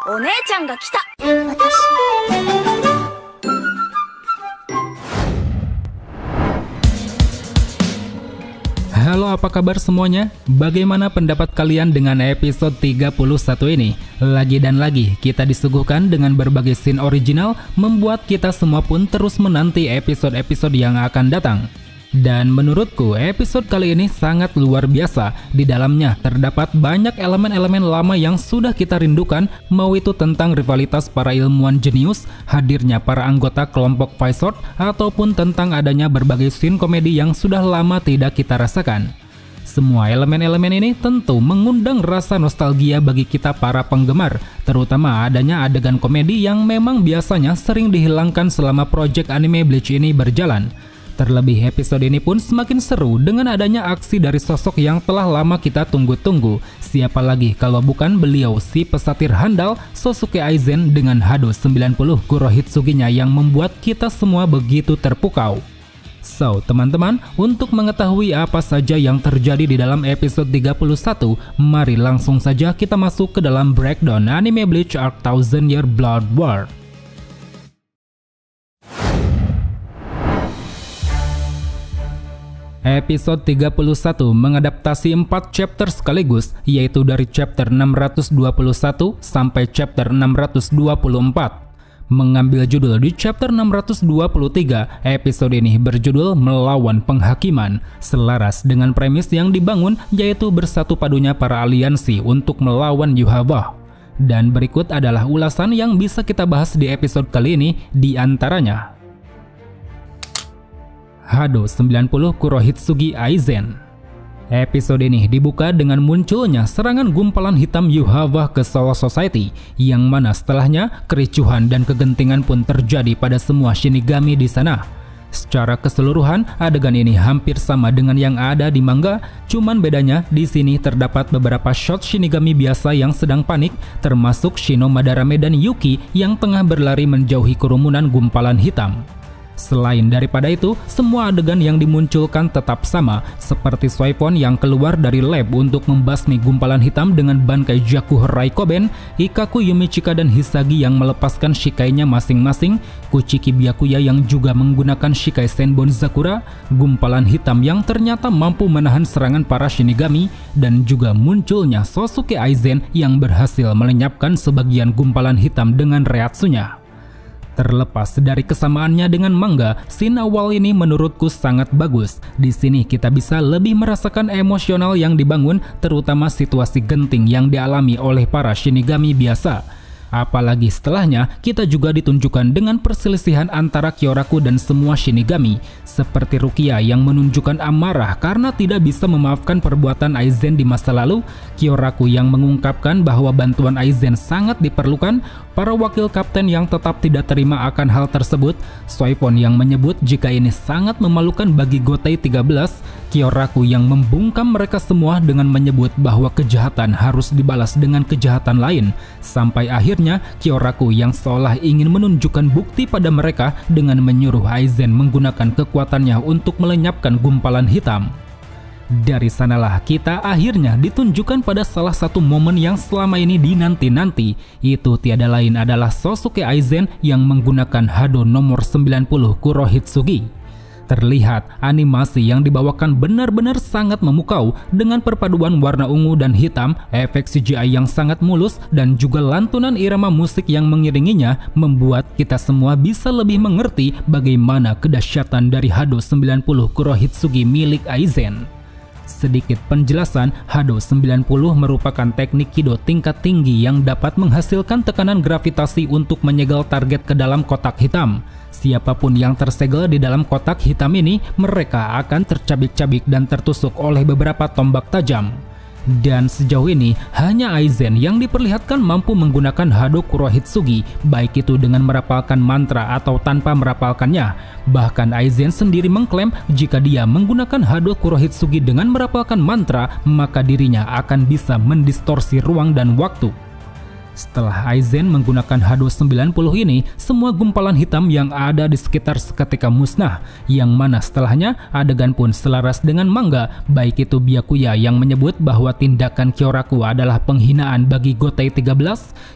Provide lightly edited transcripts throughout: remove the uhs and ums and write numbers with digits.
お姉ちゃんが来た。Halo, apa kabar semuanya? Bagaimana pendapat kalian dengan episode 31 ini? Lagi dan lagi kita disuguhkan dengan berbagai scene original, membuat kita semua pun terus menanti episode-episode yang akan datang. Dan menurutku episode kali ini sangat luar biasa. Di dalamnya terdapat banyak elemen-elemen lama yang sudah kita rindukan, mau itu tentang rivalitas para ilmuwan jenius, hadirnya para anggota kelompok Vizord, ataupun tentang adanya berbagai scene komedi yang sudah lama tidak kita rasakan. Semua elemen-elemen ini tentu mengundang rasa nostalgia bagi kita para penggemar, terutama adanya adegan komedi yang memang biasanya sering dihilangkan selama project anime Bleach ini berjalan. Terlebih episode ini pun semakin seru dengan adanya aksi dari sosok yang telah lama kita tunggu-tunggu. Siapa lagi kalau bukan beliau si pesatir handal Sosuke Aizen dengan Hado 90 Kurohitsugi-nya yang membuat kita semua begitu terpukau. So, teman-teman, untuk mengetahui apa saja yang terjadi di dalam episode 31, mari langsung saja kita masuk ke dalam breakdown anime Bleach Arc Thousand Year Blood War. Episode 31 mengadaptasi 4 chapter sekaligus, yaitu dari chapter 621 sampai chapter 624. Mengambil judul di chapter 623, episode ini berjudul Melawan Penghakiman, selaras dengan premis yang dibangun yaitu bersatu padunya para aliansi untuk melawan Yhwach. Dan berikut adalah ulasan yang bisa kita bahas di episode kali ini, di antaranya Hado 90 Kurohitsugi Aizen. Episode ini dibuka dengan munculnya serangan gumpalan hitam Yhwach ke Soul Society, yang mana setelahnya kericuhan dan kegentingan pun terjadi pada semua Shinigami di sana. Secara keseluruhan, adegan ini hampir sama dengan yang ada di manga, cuman bedanya di sini terdapat beberapa shot Shinigami biasa yang sedang panik, termasuk Shino Madarame dan Yuki yang tengah berlari menjauhi kerumunan gumpalan hitam. Selain daripada itu, semua adegan yang dimunculkan tetap sama, seperti Soifon yang keluar dari lab untuk membasmi gumpalan hitam dengan bangkai Jaku Raikoben, Hikaku Yumichika dan Hisagi yang melepaskan shikainya masing-masing, Kuchiki Byakuya yang juga menggunakan shikai Senbon Zakura, gumpalan hitam yang ternyata mampu menahan serangan para Shinigami, dan juga munculnya Sosuke Aizen yang berhasil melenyapkan sebagian gumpalan hitam dengan reatsunya. Terlepas dari kesamaannya dengan manga, scene awal ini menurutku sangat bagus. Di sini kita bisa lebih merasakan emosional yang dibangun, terutama situasi genting yang dialami oleh para Shinigami biasa. Apalagi setelahnya, kita juga ditunjukkan dengan perselisihan antara Kyoraku dan semua Shinigami, seperti Rukia yang menunjukkan amarah karena tidak bisa memaafkan perbuatan Aizen di masa lalu, Kyoraku yang mengungkapkan bahwa bantuan Aizen sangat diperlukan, para wakil kapten yang tetap tidak terima akan hal tersebut, Soifon yang menyebut jika ini sangat memalukan bagi Gotei 13, Kyoraku yang membungkam mereka semua dengan menyebut bahwa kejahatan harus dibalas dengan kejahatan lain, sampai akhirnya Kyoraku yang seolah ingin menunjukkan bukti pada mereka dengan menyuruh Aizen menggunakan kekuatannya untuk melenyapkan gumpalan hitam. Dari sanalah kita akhirnya ditunjukkan pada salah satu momen yang selama ini dinanti-nanti. Itu tiada lain adalah Sosuke Aizen yang menggunakan Hado nomor 90 Kurohitsugi. Terlihat animasi yang dibawakan benar-benar sangat memukau dengan perpaduan warna ungu dan hitam, efek CGI yang sangat mulus, dan juga lantunan irama musik yang mengiringinya membuat kita semua bisa lebih mengerti bagaimana kedahsyatan dari Hado 90 Kurohitsugi milik Aizen. Sedikit penjelasan, Hado 90 merupakan teknik Kido tingkat tinggi yang dapat menghasilkan tekanan gravitasi untuk menyegel target ke dalam kotak hitam. Siapapun yang tersegel di dalam kotak hitam ini, mereka akan tercabik-cabik dan tertusuk oleh beberapa tombak tajam. Dan sejauh ini, hanya Aizen yang diperlihatkan mampu menggunakan Hado Kurohitsugi, baik itu dengan merapalkan mantra atau tanpa merapalkannya. Bahkan Aizen sendiri mengklaim jika dia menggunakan Hado Kurohitsugi dengan merapalkan mantra, maka dirinya akan bisa mendistorsi ruang dan waktu. Setelah Aizen menggunakan H290 ini, semua gumpalan hitam yang ada di sekitar seketika musnah, yang mana setelahnya adegan pun selaras dengan manga, baik itu Byakuya yang menyebut bahwa tindakan Kyoraku adalah penghinaan bagi Gotei 13,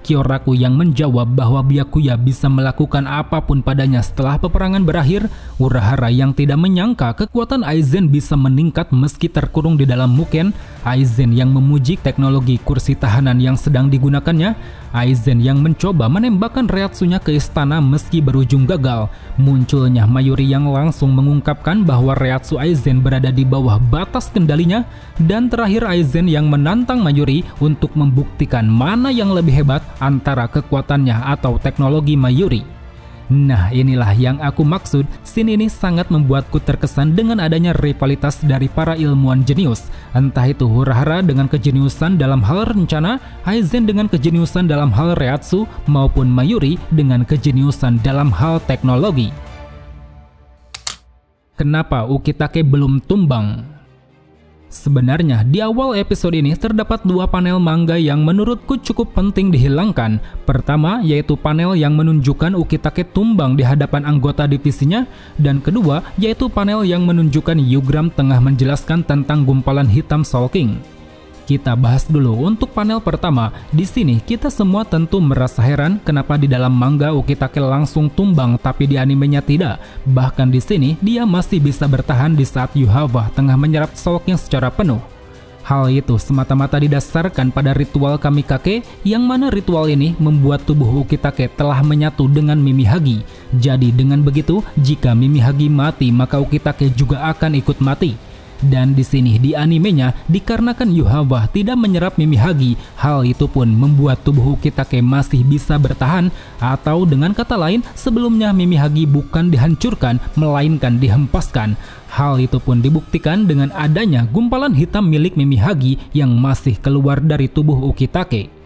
Kyoraku yang menjawab bahwa Byakuya bisa melakukan apapun padanya setelah peperangan berakhir, Urahara yang tidak menyangka kekuatan Aizen bisa meningkat meski terkurung di dalam Muken, Aizen yang memuji teknologi kursi tahanan yang sedang digunakannya, Aizen yang mencoba menembakkan Reiatsunya ke istana meski berujung gagal, munculnya Mayuri yang langsung mengungkapkan bahwa Reiatsu Aizen berada di bawah batas kendalinya, dan terakhir Aizen yang menantang Mayuri untuk membuktikan mana yang lebih hebat antara kekuatannya atau teknologi Mayuri. Nah, inilah yang aku maksud. Scene ini sangat membuatku terkesan dengan adanya rivalitas dari para ilmuwan jenius. Entah itu Urahara dengan kejeniusan dalam hal rencana, Aizen dengan kejeniusan dalam hal Reiatsu, maupun Mayuri dengan kejeniusan dalam hal teknologi. Kenapa Ukitake belum tumbang? Sebenarnya di awal episode ini terdapat dua panel manga yang menurutku cukup penting dihilangkan. Pertama yaitu panel yang menunjukkan Ukitake tumbang di hadapan anggota divisinya, dan kedua yaitu panel yang menunjukkan Yugram tengah menjelaskan tentang gumpalan hitam Soul King. Kita bahas dulu untuk panel pertama. Di sini kita semua tentu merasa heran kenapa di dalam manga Ukitake langsung tumbang tapi di animenya tidak. Bahkan di sini dia masih bisa bertahan di saat Yuhava tengah menyerap Soul King secara penuh. Hal itu semata-mata didasarkan pada ritual Kamikake, yang mana ritual ini membuat tubuh Ukitake telah menyatu dengan Mimihagi. Jadi dengan begitu, jika Mimihagi mati maka Ukitake juga akan ikut mati. Dan di sini di animenya, dikarenakan Yuhava tidak menyerap Mimihagi, hal itu pun membuat tubuh Ukitake masih bisa bertahan, atau dengan kata lain, sebelumnya Mimihagi bukan dihancurkan melainkan dihempaskan. Hal itu pun dibuktikan dengan adanya gumpalan hitam milik Mimihagi yang masih keluar dari tubuh Ukitake.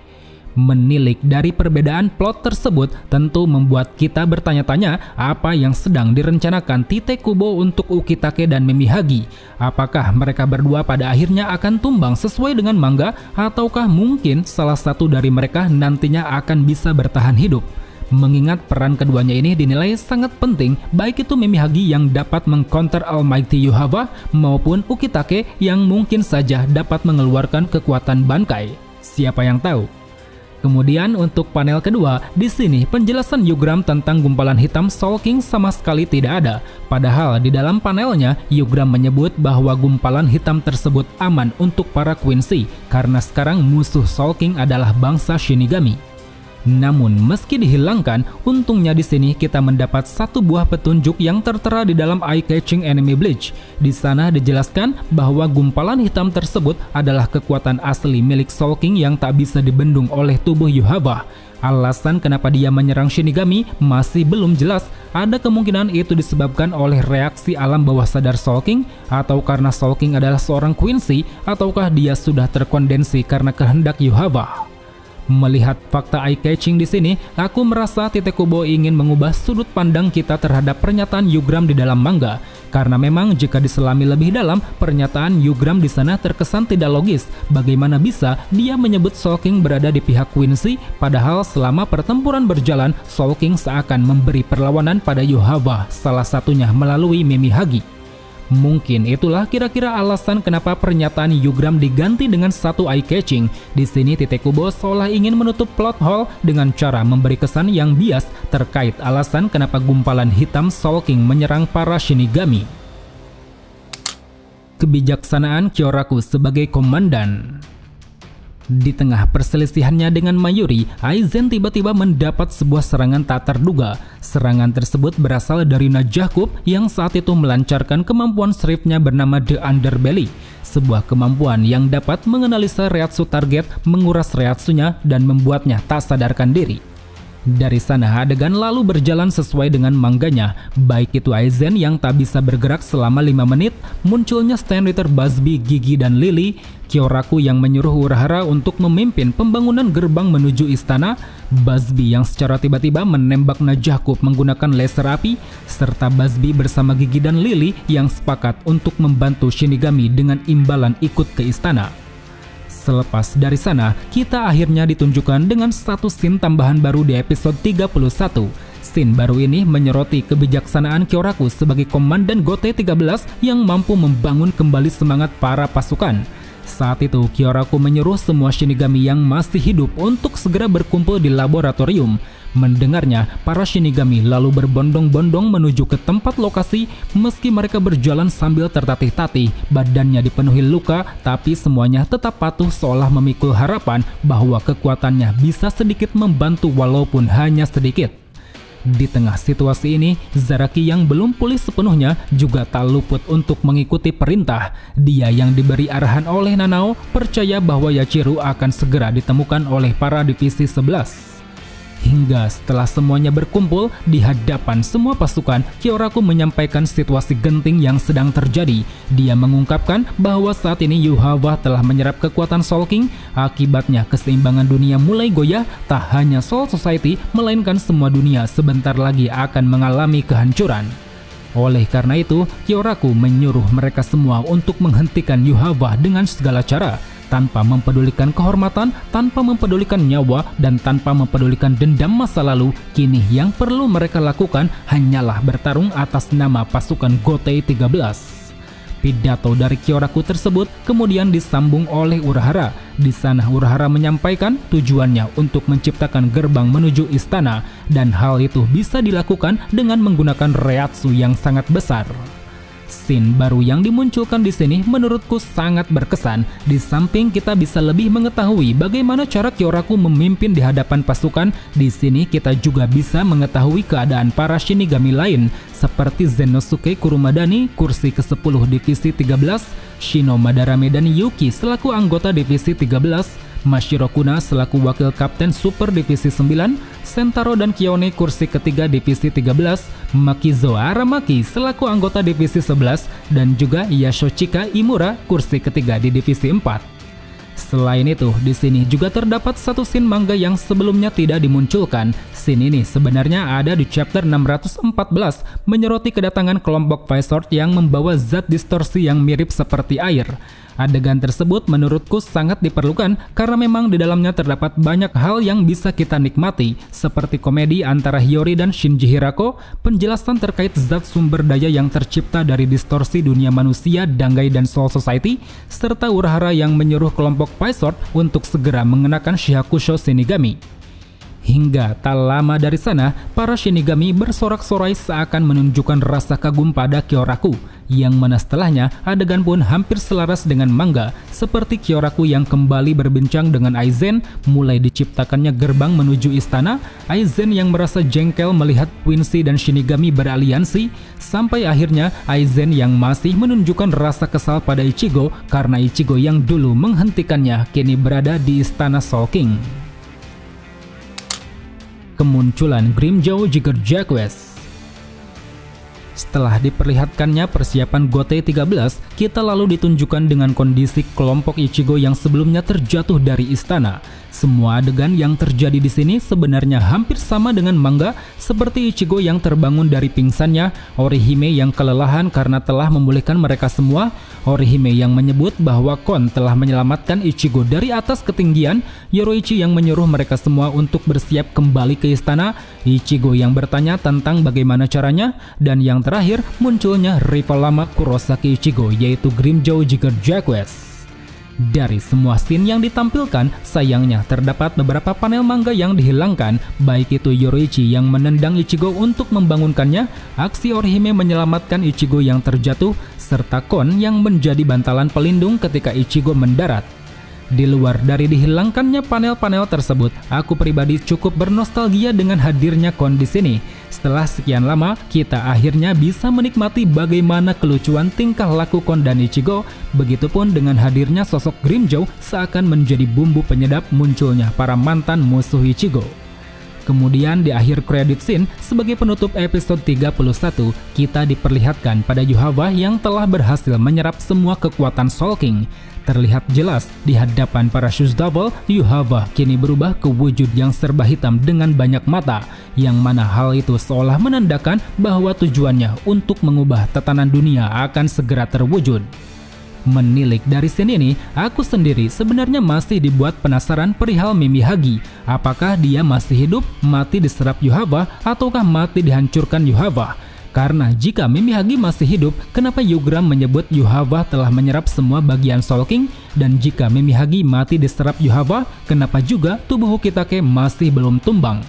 Menilik dari perbedaan plot tersebut tentu membuat kita bertanya-tanya apa yang sedang direncanakan Tite Kubo untuk Ukitake dan Mimihagi. Apakah mereka berdua pada akhirnya akan tumbang sesuai dengan manga, ataukah mungkin salah satu dari mereka nantinya akan bisa bertahan hidup? Mengingat peran keduanya ini dinilai sangat penting, baik itu Mimihagi yang dapat mengcounter Almighty Yuhava maupun Ukitake yang mungkin saja dapat mengeluarkan kekuatan Bankai. Siapa yang tahu? Kemudian untuk panel kedua, di sini penjelasan Yugram tentang gumpalan hitam Soul King sama sekali tidak ada. Padahal di dalam panelnya, Yugram menyebut bahwa gumpalan hitam tersebut aman untuk para Quincy karena sekarang musuh Soul King adalah bangsa Shinigami. Namun meski dihilangkan, untungnya di sini kita mendapat satu buah petunjuk yang tertera di dalam eye-catching anime Bleach. Di sana dijelaskan bahwa gumpalan hitam tersebut adalah kekuatan asli milik Soul King yang tak bisa dibendung oleh tubuh Yuhava. Alasan kenapa dia menyerang Shinigami masih belum jelas. Ada kemungkinan itu disebabkan oleh reaksi alam bawah sadar Soul King, atau karena Soul King adalah seorang Quincy, ataukah dia sudah terkondensi karena kehendak Yuhava. Melihat fakta eye-catching di sini, aku merasa Tite Kubo ingin mengubah sudut pandang kita terhadap pernyataan Yugram di dalam manga. Karena memang jika diselami lebih dalam, pernyataan Yugram di sana terkesan tidak logis. Bagaimana bisa dia menyebut Soul King berada di pihak Quincy, padahal selama pertempuran berjalan, Soul King seakan memberi perlawanan pada Yuhava, salah satunya melalui Mimihagi. Mungkin itulah kira-kira alasan kenapa pernyataan Yugram diganti dengan satu eye-catching. Di sini Tite Kubo seolah ingin menutup plot hole dengan cara memberi kesan yang bias terkait alasan kenapa gumpalan hitam Soul King menyerang para Shinigami. Kebijaksanaan Kyoraku sebagai komandan. Di tengah perselisihannya dengan Mayuri, Aizen tiba-tiba mendapat sebuah serangan tak terduga. Serangan tersebut berasal dari Najakub yang saat itu melancarkan kemampuan Shrift-nya bernama The Underbelly. Sebuah kemampuan yang dapat menganalisa Reiatsu target, menguras Reiatsunya, dan membuatnya tak sadarkan diri. Dari sana adegan lalu berjalan sesuai dengan mangganya, baik itu Aizen yang tak bisa bergerak selama 5 menit, munculnya Stand Ritter Busby, Gigi, dan Lily, Kyoraku yang menyuruh Urahara untuk memimpin pembangunan gerbang menuju istana, Busby yang secara tiba-tiba menembak Najakub menggunakan laser api, serta Busby bersama Gigi dan Lily yang sepakat untuk membantu Shinigami dengan imbalan ikut ke istana. Selepas dari sana, kita akhirnya ditunjukkan dengan satu scene tambahan baru di episode 31. Scene baru ini menyoroti kebijaksanaan Kyoraku sebagai komandan Gotei 13 yang mampu membangun kembali semangat para pasukan. Saat itu, Kyoraku menyuruh semua Shinigami yang masih hidup untuk segera berkumpul di laboratorium. Mendengarnya, para Shinigami lalu berbondong-bondong menuju ke tempat lokasi. Meski mereka berjalan sambil tertatih-tatih, badannya dipenuhi luka, tapi semuanya tetap patuh seolah memikul harapan bahwa kekuatannya bisa sedikit membantu walaupun hanya sedikit. Di tengah situasi ini, Zaraki yang belum pulih sepenuhnya juga tak luput untuk mengikuti perintah. Dia yang diberi arahan oleh Nanao percaya bahwa Yachiru akan segera ditemukan oleh para divisi 11. Hingga setelah semuanya berkumpul di hadapan semua pasukan, Kyoraku menyampaikan situasi genting yang sedang terjadi. Dia mengungkapkan bahwa saat ini Yuhawa telah menyerap kekuatan Soul King. Akibatnya keseimbangan dunia mulai goyah. Tak hanya Soul Society, melainkan semua dunia sebentar lagi akan mengalami kehancuran. Oleh karena itu, Kyoraku menyuruh mereka semua untuk menghentikan Yuhawa dengan segala cara, tanpa mempedulikan kehormatan, tanpa mempedulikan nyawa, dan tanpa mempedulikan dendam masa lalu. Kini yang perlu mereka lakukan hanyalah bertarung atas nama pasukan Gotei 13. Pidato dari Kyoraku tersebut kemudian disambung oleh Urahara. Di sana Urahara menyampaikan tujuannya untuk menciptakan gerbang menuju istana, dan hal itu bisa dilakukan dengan menggunakan Reiatsu yang sangat besar. Scene baru yang dimunculkan di sini menurutku sangat berkesan. Di samping kita bisa lebih mengetahui bagaimana cara Kyoraku memimpin di hadapan pasukan, di sini kita juga bisa mengetahui keadaan para Shinigami lain seperti Zenosuke Kurumadani, kursi ke-10 divisi 13, Shino Madarame dan Yuki selaku anggota divisi 13, Mashiro Kuna selaku wakil kapten super divisi 9, Sentaro dan Kione kursi ketiga divisi 13, Makizo Aramaki selaku anggota divisi 11, dan juga Yashochika Imura kursi ketiga di divisi 4. Selain itu, di sini juga terdapat satu scene manga yang sebelumnya tidak dimunculkan. Scene ini sebenarnya ada di chapter 614, menyoroti kedatangan kelompok Vizord yang membawa zat distorsi yang mirip seperti air. Adegan tersebut menurutku sangat diperlukan karena memang di dalamnya terdapat banyak hal yang bisa kita nikmati, seperti komedi antara Hiyori dan Shinji Hirako, penjelasan terkait zat sumber daya yang tercipta dari distorsi dunia manusia, Dangai dan Soul Society, serta Urahara yang menyuruh kelompok Vizord untuk segera mengenakan Shihakusho Shinigami. Hingga tak lama dari sana, para Shinigami bersorak-sorai seakan menunjukkan rasa kagum pada Kyoraku, yang mana setelahnya adegan pun hampir selaras dengan manga, seperti Kyoraku yang kembali berbincang dengan Aizen, mulai diciptakannya gerbang menuju istana, Aizen yang merasa jengkel melihat Quincy dan Shinigami beraliansi, sampai akhirnya Aizen yang masih menunjukkan rasa kesal pada Ichigo karena Ichigo yang dulu menghentikannya kini berada di istana Soul King. Kemunculan Grimmjow Jiger Jaguars. Setelah diperlihatkannya persiapan Gotei 13, kita lalu ditunjukkan dengan kondisi kelompok Ichigo yang sebelumnya terjatuh dari istana. Semua adegan yang terjadi di sini sebenarnya hampir sama dengan manga, seperti Ichigo yang terbangun dari pingsannya, Orihime yang kelelahan karena telah memulihkan mereka semua, Orihime yang menyebut bahwa Kon telah menyelamatkan Ichigo dari atas ketinggian, Yoroichi yang menyuruh mereka semua untuk bersiap kembali ke istana, Ichigo yang bertanya tentang bagaimana caranya, dan yang terakhir munculnya rival lama Kurosaki Ichigo yaitu Grimmjow Jiger Jaguars. Dari semua scene yang ditampilkan, sayangnya terdapat beberapa panel manga yang dihilangkan, baik itu Yoroichi yang menendang Ichigo untuk membangunkannya, aksi Orihime menyelamatkan Ichigo yang terjatuh, serta Kon yang menjadi bantalan pelindung ketika Ichigo mendarat. Di luar dari dihilangkannya panel-panel tersebut, aku pribadi cukup bernostalgia dengan hadirnya Kon di sini. Setelah sekian lama, kita akhirnya bisa menikmati bagaimana kelucuan tingkah laku Kon dan Ichigo. Begitupun dengan hadirnya sosok Grimmjow seakan menjadi bumbu penyedap munculnya para mantan musuh Ichigo. Kemudian di akhir credit scene, sebagai penutup episode 31, kita diperlihatkan pada Yuhawa yang telah berhasil menyerap semua kekuatan Soul King. Terlihat jelas di hadapan para Shoes Devil, Yuhawa kini berubah ke wujud yang serba hitam dengan banyak mata, yang mana hal itu seolah menandakan bahwa tujuannya untuk mengubah tatanan dunia akan segera terwujud. Menilik dari scene ini, aku sendiri sebenarnya masih dibuat penasaran perihal Mimihagi. Apakah dia masih hidup, mati diserap Yuhava, ataukah mati dihancurkan Yuhava? Karena jika Mimihagi masih hidup, kenapa Yugram menyebut Yuhava telah menyerap semua bagian Soul King? Dan jika Mimihagi mati diserap Yuhava, kenapa juga tubuh Ukitake masih belum tumbang?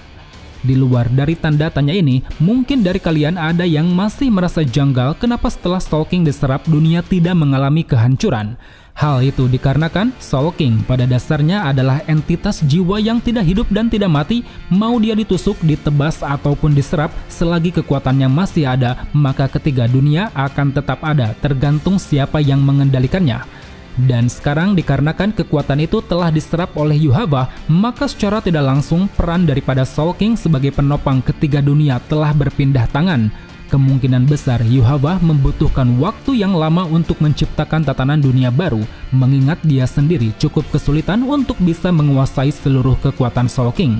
Di luar dari tanda tanya ini, mungkin dari kalian ada yang masih merasa janggal kenapa setelah Soul King diserap dunia tidak mengalami kehancuran. Hal itu dikarenakan Soul King pada dasarnya adalah entitas jiwa yang tidak hidup dan tidak mati. Mau dia ditusuk, ditebas, ataupun diserap, selagi kekuatannya masih ada, maka ketiga dunia akan tetap ada, tergantung siapa yang mengendalikannya. Dan sekarang dikarenakan kekuatan itu telah diserap oleh Yuhava, maka secara tidak langsung peran daripada Soul King sebagai penopang ketiga dunia telah berpindah tangan. Kemungkinan besar Yuhava membutuhkan waktu yang lama untuk menciptakan tatanan dunia baru, mengingat dia sendiri cukup kesulitan untuk bisa menguasai seluruh kekuatan Soul King.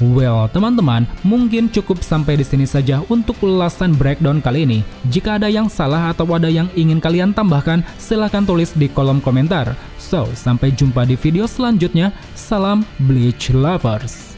Well, teman-teman, mungkin cukup sampai di sini saja untuk ulasan breakdown kali ini. Jika ada yang salah atau ada yang ingin kalian tambahkan, silahkan tulis di kolom komentar. So, sampai jumpa di video selanjutnya. Salam Bleach Lovers.